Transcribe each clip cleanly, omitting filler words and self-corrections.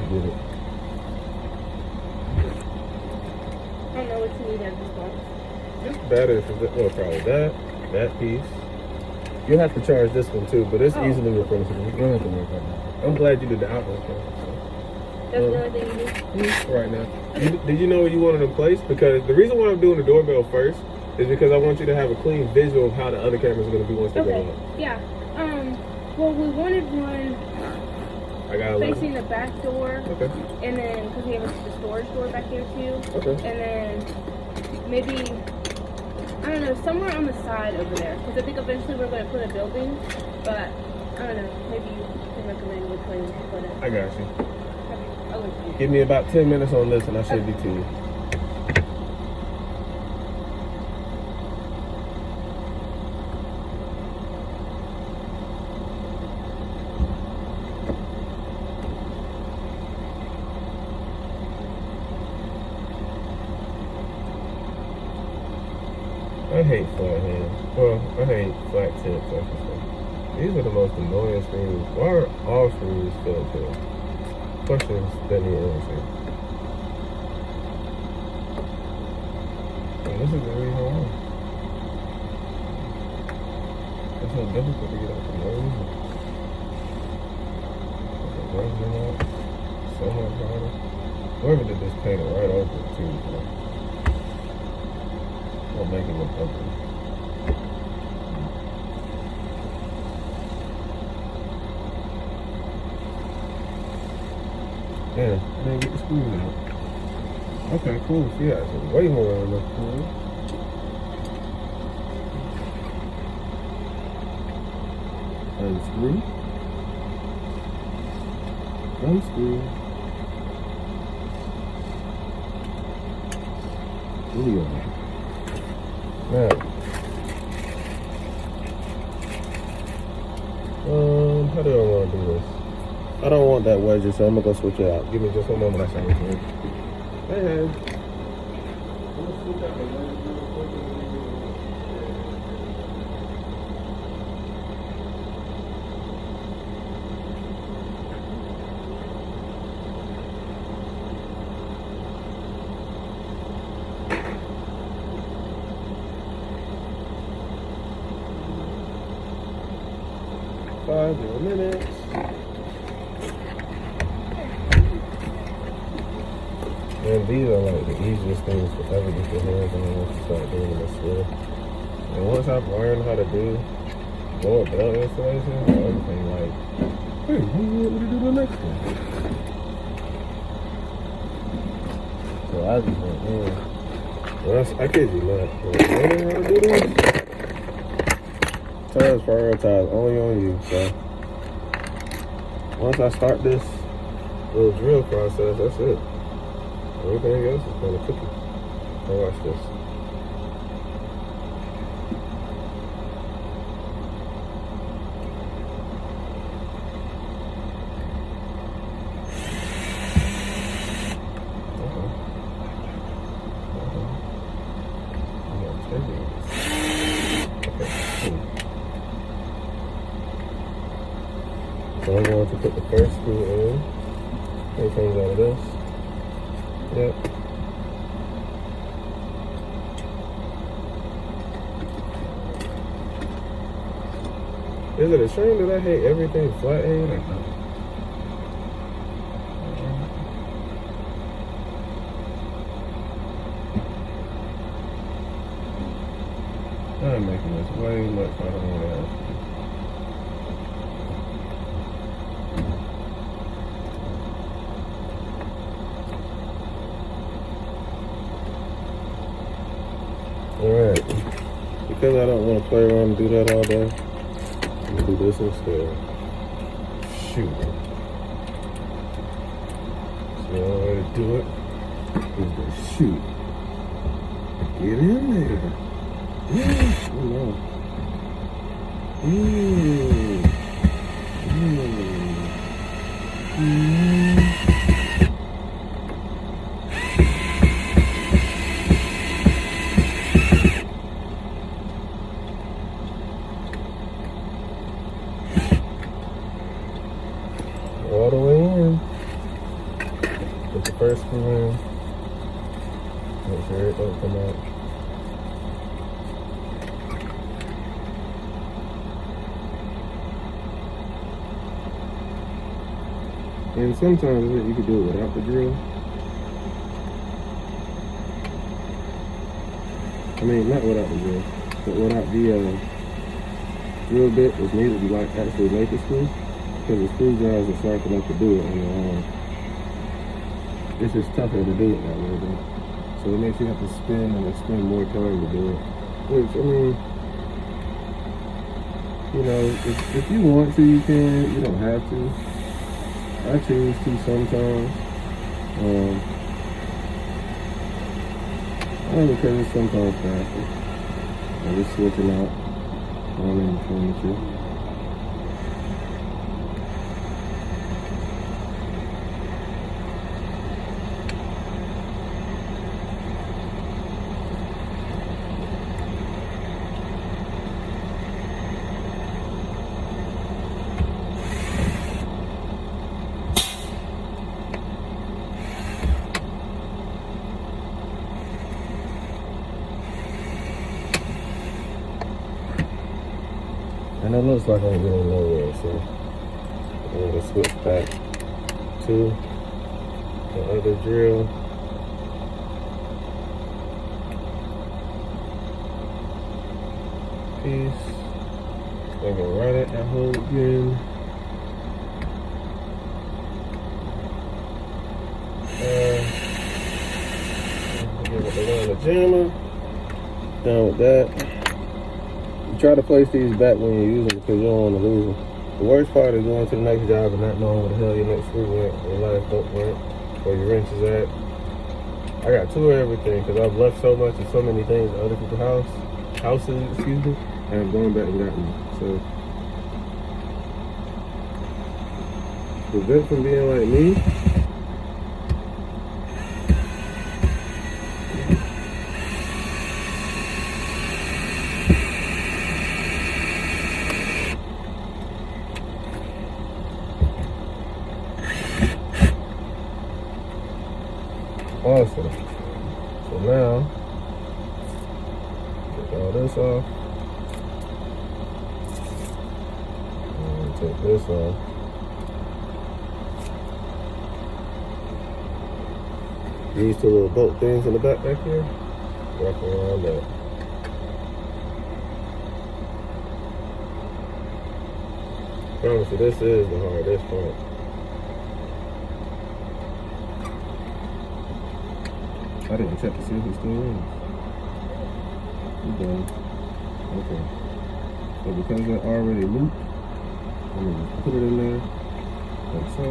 get it. I don't know what you need at this point. Just battery for well, probably that piece. You'll have to charge this one too, but it's easily replaceable. You don't have to worry about that. I'm glad you did the outlet first. That's the only thing you do? Right now. Did you know what you wanted in place? Because the reason why I'm doing the doorbell first is because I want you to have a clean visual of how the other cameras are going to be once they go up. Yeah. Well, we wanted one facing the back door. Okay. And then, because we have the storage door back there too. Okay. And then maybe, I don't know, somewhere on the side over there. Because I think eventually we're going to put a building. But, I don't know, maybe you can recommend which way we should put it. I got you. I'll look for you. Give me about 10 minutes on this and I should be to you. I hate flat hands. Well, I hate flat tips, I should say. These are the most annoying screws. Why are all screws felt tip? Questions that need answered. And this is the reason why. It's so difficult to get out for no reason. The brushing out, so much harder. Whoever did this painted right over it too, bro. I'll make it look ugly. Yeah, I didn't get the screws out. Okay, cool. So yeah, so way more on enough screws. Unscrew. Unscrew. There you go. Now, how do I want to do this? I don't want that wedge, so I'm gonna go switch it out. Give me just one moment, I say it. Hey. I'm gonna switch out the wedge real quick. Five more minutes. And these are like the easiest things to ever get your hands on once you start doing them, I swear. And once I've learned how to do doorbell installation, everything like, hey, what do you want me to do the next one? So I just went, well, I kid you not. Learning how to do this? Time's prioritized only on you, so once I start this little drill process, that's it. Everything else is kind of cookie. Now watch this. So I'm going to put the first screw in. It comes out of this. Yep. Is it a shame that I hate everything flat-handed? I'm making this way much harder than what I have to. Alright, because I don't want to play around and do that all day, I'm going to do this instead. Shoot. So the only way to do it is to shoot. Get in there. Yeah, oh no. All the way in. first screw in. Make sure it don't come out. And sometimes you can do it without the drill. I mean, not without the drill, but without the drill bit is needed to like actually make a screw, because the screwdrivers are sharp enough to do it on their own. It's just tougher to do it that way though. So it makes you have to spin and spend more time to do it. Which, I mean, you know, if you want to, you can. You don't have to. I choose to sometimes. Only because it's sometimes faster. I'm just switching out on in between the two. And it looks like I'm getting nowhere, so I'm going to switch back to the other drill. Piece. I'm going to right at that hole again. Give it the one jammer. Done with that. Try to place these back when you use them because you don't want to lose them. The worst part is going to the next job and not knowing where the hell your next screw went, your last bolt went, or your wrench is at. I got two of everything because I've left so much of so many things at other people's houses, excuse me, and I'm going back and got them. So, to prevent from being like me, awesome. So now, take all this off. And take this off. These two little bolt things in the back here, wrap around that. Promise you, this is the hardest part. I didn't check to see if it still runs. It does. Okay. So because they're already looped, I'm going to just put it in there, like so,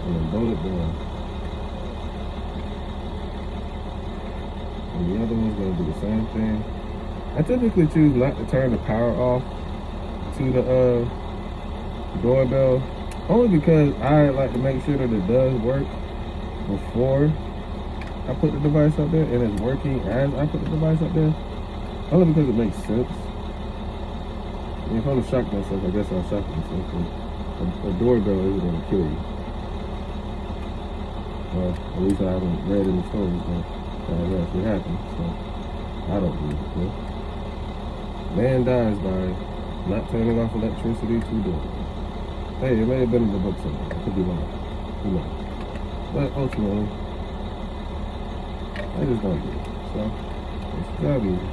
and then bolt it down. And the other one's going to do the same thing. I typically choose not to turn the power off to the doorbell, only because I like to make sure that it does work before I put the device up there, and it's working as I put the device up there, only because it makes sense. And if I'm shocked myself, I guess I'll shock myself. A doorbell isn't going to kill you. Well, at least I haven't read any stories that actually happened, so I don't believe it. But man dies by not turning off electricity to doorbell. Hey, it may have been in the book somewhere. I could be wrong. Who knows? But ultimately, I just don't do it. So, it's job easy.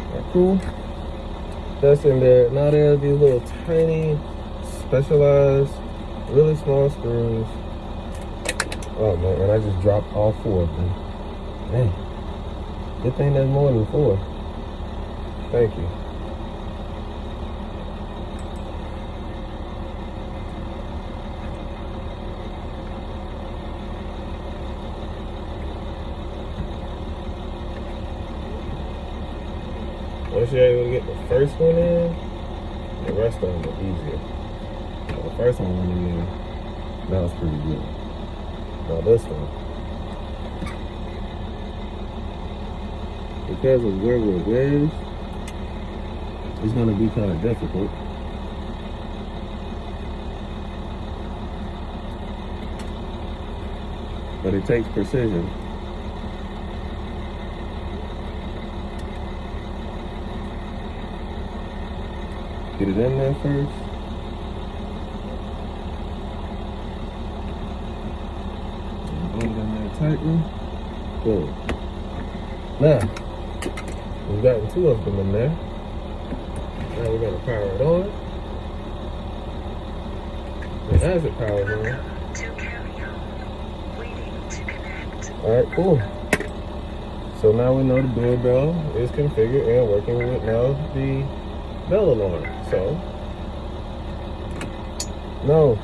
Alright, cool. That's in there. Now there's these little tiny, specialized, really small screws. Oh man, and I just dropped all four of them. Dang. Good thing there's more than four. Thank you. Once you're able to get the first one in, the rest of them are easier. Now, the first one went in, that was pretty good. Now this one, because of where we're wedged, it's going to be kind of difficult. but it takes precision. Get it in there first. Put it in there tightly. Boom. Now, we've gotten 2 of them in there. Now we're gonna power it on. And as it powers on, alright, cool. So now we know the doorbell is configured and working with now the bell alarm. So, no.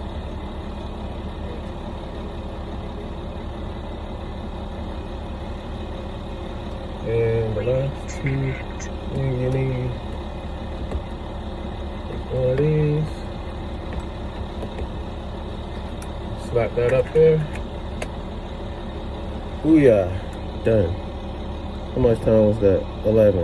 And the last 2 things you need is one of these. Slap that up there. Booyah. Done. How much time was that? 11.